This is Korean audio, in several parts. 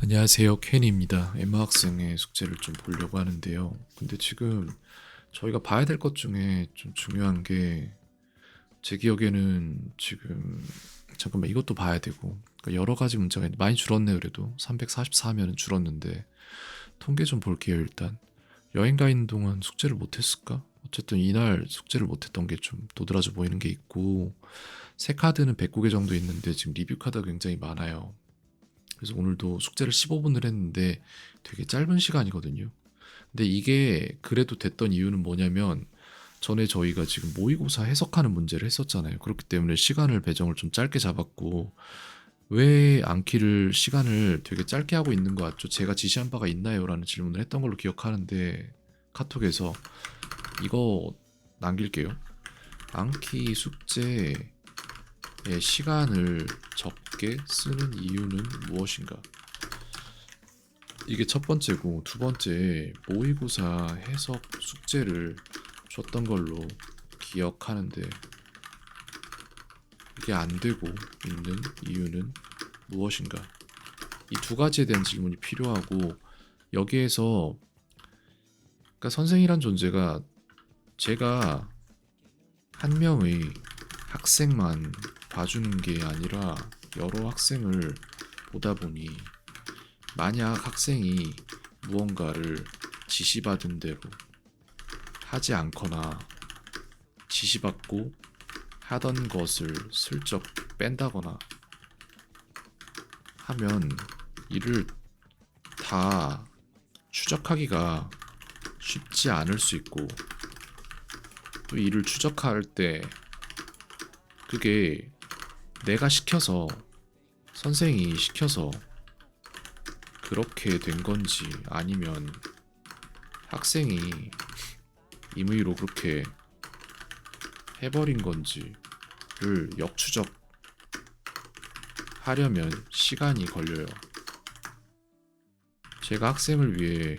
안녕하세요, 켄입니다. 엠마 학생의 숙제를 좀 보려고 하는데요. 근데 지금 저희가 봐야 될 것 중에 좀 중요한 게 제 기억에는 지금 잠깐만 이것도 봐야 되고 그러니까 여러 가지 문제가 있는데 많이 줄었네. 그래도 344면은 줄었는데 통계 좀 볼게요. 일단 여행 가 있는 동안 숙제를 못했을까? 어쨌든 이날 숙제를 못했던 게 좀 도드라져 보이는 게 있고 새 카드는 109개 정도 있는데 지금 리뷰 카드가 굉장히 많아요. 그래서 오늘도 숙제를 15분을 했는데 되게 짧은 시간이거든요. 근데 이게 그래도 됐던 이유는 뭐냐면 전에 저희가 지금 모의고사 해석하는 문제를 했었잖아요. 그렇기 때문에 시간을 배정을 좀 짧게 잡았고 왜 암기를 시간을 되게 짧게 하고 있는 것 같죠? 제가 지시한 바가 있나요? 라는 질문을 했던 걸로 기억하는데 카톡에서 이거 남길게요. 암기 숙제에 시간을 적게 쓰는 이유는 무엇인가? 이게 첫 번째고, 두 번째 모의고사 해석 숙제를 줬던 걸로 기억하는데 이게 안 되고 있는 이유는 무엇인가? 이 두 가지에 대한 질문이 필요하고, 여기에서 그러니까 선생이란 존재가 제가 한 명의 학생만 봐주는 게 아니라 여러 학생을 보다 보니 만약 학생이 무언가를 지시받은 대로 하지 않거나 지시받고 하던 것을 슬쩍 뺀다거나 하면 이를 다 추적하기가 쉽지 않을 수 있고, 또 이를 추적할 때 그게 내가 시켜서 선생이 시켜서 그렇게 된 건지 아니면 학생이 임의로 그렇게 해버린 건지를 역추적하려면 시간이 걸려요. 제가 학생을 위해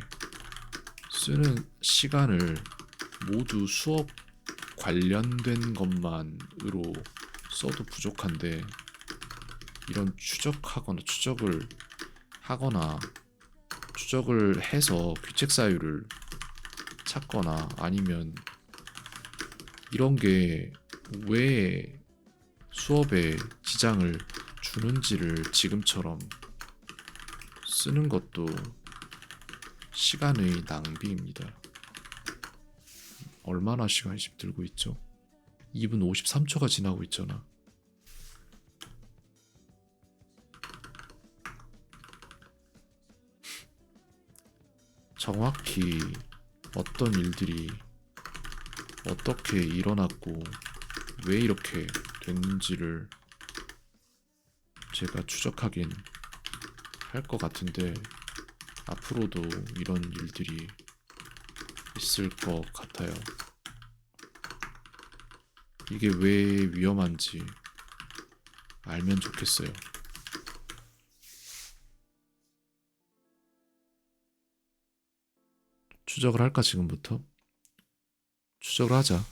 쓰는 시간을 모두 수업 관련된 것만으로 써도 부족한데 이런 추적을 하거나 추적을 해서 귀책 사유를 찾거나 아니면 이런 게 왜 수업에 지장을 주는지를 지금처럼 쓰는 것도 시간의 낭비입니다. 얼마나 시간이 지금 들고 있죠? 2분 53초가 지나고 있잖아. 정확히 어떤 일들이 어떻게 일어났고 왜 이렇게 됐는지를 제가 추적하긴 할 것 같은데 앞으로도 이런 일들이 있을 것 같아요. 이게 왜 위험한지 알면 좋겠어요. 추적을 할까 지금부터? 추적을 하자.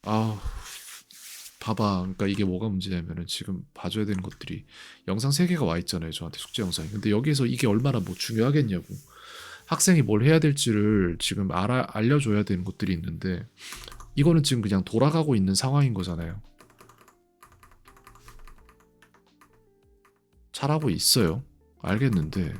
아, 봐봐. 그러니까 이게 뭐가 문제냐면은 지금 봐줘야 되는 것들이 영상 3개가 와 있잖아요. 저한테 숙제 영상이. 근데 여기에서 이게 얼마나 뭐 중요하겠냐고. 학생이 뭘 해야 될지를 지금 알려줘야 되는 것들이 있는데 이거는 지금 그냥 돌아가고 있는 상황인 거잖아요. 잘하고 있어요. 알겠는데.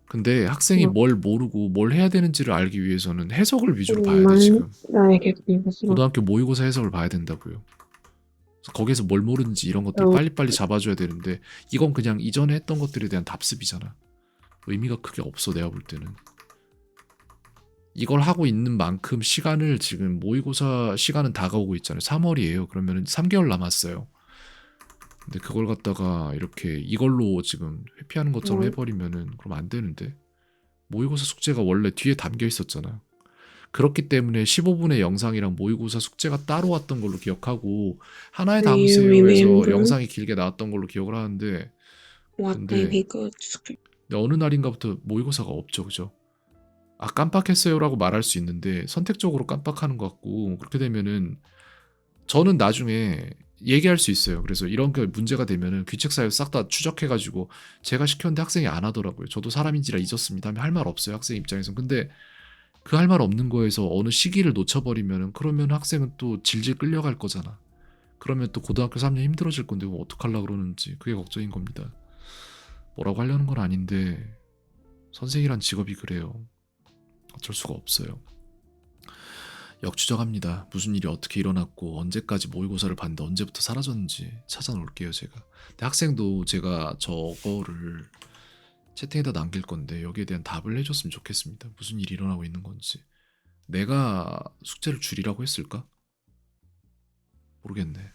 근데 학생이 뭐, 뭘 모르고 뭘 해야 되는지를 알기 위해서는 해석을 위주로 봐야 돼, 지금. 나에게 그것으로 고등학교 모의고사 해석을 봐야 된다고요. 그래서 거기에서 뭘 모르는지 이런 것들 어, 빨리빨리 잡아줘야 되는데 이건 그냥 이전에 했던 것들에 대한 답습이잖아. 의미가 크게 없어, 내가 볼 때는. 이걸 하고 있는 만큼 시간을 지금 모의고사 시간은 다가오고 있잖아요. 3월이에요. 그러면 3개월 남았어요. 근데 그걸 갖다가 이렇게 이걸로 지금 회피하는 것처럼 뭐, 해버리면은 그럼 안 되는데. 모의고사 숙제가 원래 뒤에 담겨 있었잖아. 그렇기 때문에 15분의 영상이랑 모의고사 숙제가 따로 왔던 걸로 기억하고 하나에 do you 담으세요에서 remember 영상이 길게 나왔던 걸로 기억을 하는데, what day 근데 we go to school? 어느 날인가부터 모의고사가 없죠, 그죠? 아, 깜빡했어요라고 말할 수 있는데 선택적으로 깜빡하는 것 같고, 그렇게 되면은 저는 나중에 얘기할 수 있어요. 그래서 이런 게 문제가 되면은 규칙 사유 싹 다 추적해가지고 제가 시켰는데 학생이 안 하더라고요. 저도 사람인지라 잊었습니다 하면 할 말 없어요. 학생 입장에선. 근데 그 할 말 없는 거에서 어느 시기를 놓쳐버리면은 그러면 학생은 또 질질 끌려갈 거잖아. 그러면 또 고등학교 3년 힘들어질 건데 그거 어떡하려고 그러는지 그게 걱정인 겁니다. 뭐라고 하려는 건 아닌데 선생이란 직업이 그래요. 어쩔 수가 없어요. 역추적합니다. 무슨 일이 어떻게 일어났고 언제까지 모의고사를 봤는데 언제부터 사라졌는지 찾아놓을게요 제가. 근데 학생도 제가 저거를 채팅에다 남길 건데 여기에 대한 답을 해줬으면 좋겠습니다. 무슨 일이 일어나고 있는 건지. 내가 숙제를 줄이라고 했을까? 모르겠네.